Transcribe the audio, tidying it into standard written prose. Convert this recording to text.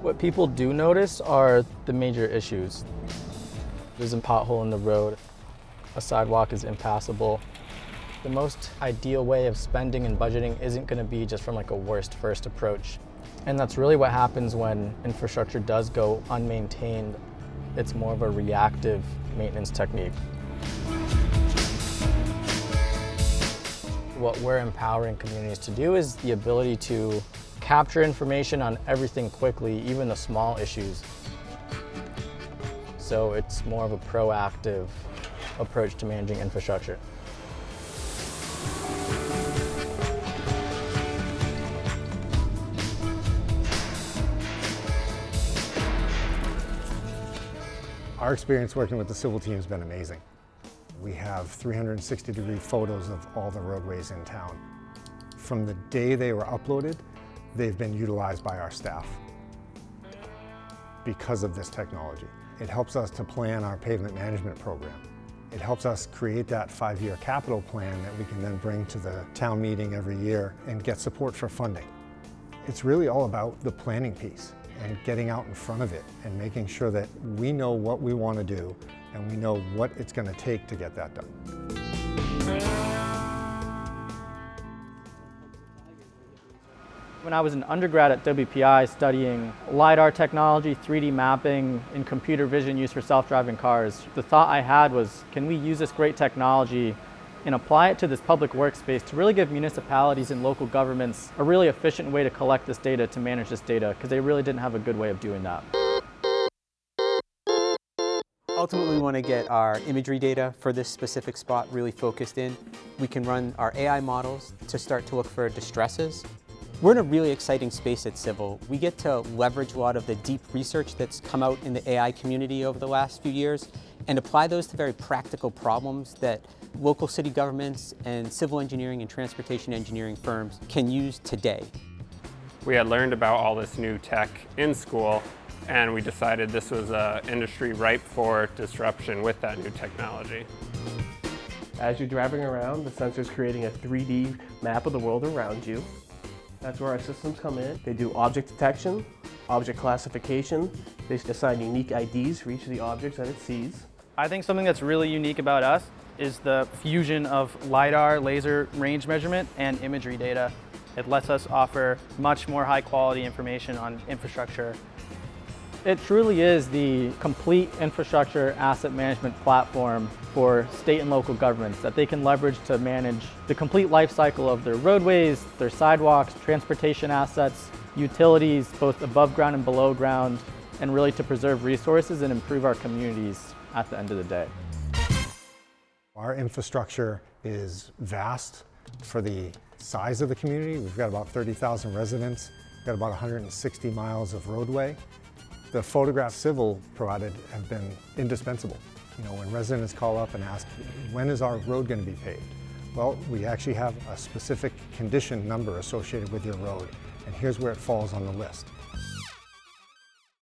What people do notice are the major issues. There's a pothole in the road, a sidewalk is impassable. The most ideal way of spending and budgeting isn't going to be just from like a worst first approach. And that's really what happens when infrastructure does go unmaintained. It's more of a reactive maintenance technique. What we're empowering communities to do is the ability to capture information on everything quickly, even the small issues. So it's more of a proactive approach to managing infrastructure. Our experience working with the Cyvl team has been amazing. We have 360-degree photos of all the roadways in town. From the day they were uploaded, they've been utilized by our staff because of this technology. It helps us to plan our pavement management program. It helps us create that 5-year capital plan that we can then bring to the town meeting every year and get support for funding. It's really all about the planning piece and getting out in front of it and making sure that we know what we want to do and we know what it's going to take to get that done. When I was an undergrad at Tewksbury studying LiDAR technology, 3D mapping, and computer vision used for self-driving cars, the thought I had was, can we use this great technology and apply it to this public workspace to really give municipalities and local governments a really efficient way to collect this data, to manage this data, because they really didn't have a good way of doing that. Ultimately, we want to get our imagery data for this specific spot really focused in. We can run our AI models to start to look for distresses. We're in a really exciting space at Cyvl. We get to leverage a lot of the deep research that's come out in the AI community over the last few years and apply those to very practical problems that local city governments and civil engineering and transportation engineering firms can use today. We had learned about all this new tech in school, and we decided this was an industry ripe for disruption with that new technology. As you're driving around, the sensor's creating a 3D map of the world around you. That's where our systems come in. They do object detection, object classification. They assign unique IDs for each of the objects that it sees. I think something that's really unique about us is the fusion of LiDAR, laser range measurement, and imagery data. It lets us offer much more high quality information on infrastructure. It truly is the complete infrastructure asset management platform for state and local governments that they can leverage to manage the complete life cycle of their roadways, their sidewalks, transportation assets, utilities, both above ground and below ground, and really to preserve resources and improve our communities at the end of the day. Our infrastructure is vast for the size of the community. We've got about 30,000 residents. We've got about 160 miles of roadway. The photographs Cyvl provided have been indispensable. You know, when residents call up and ask, when is our road going to be paved? Well, we actually have a specific condition number associated with your road, and here's where it falls on the list.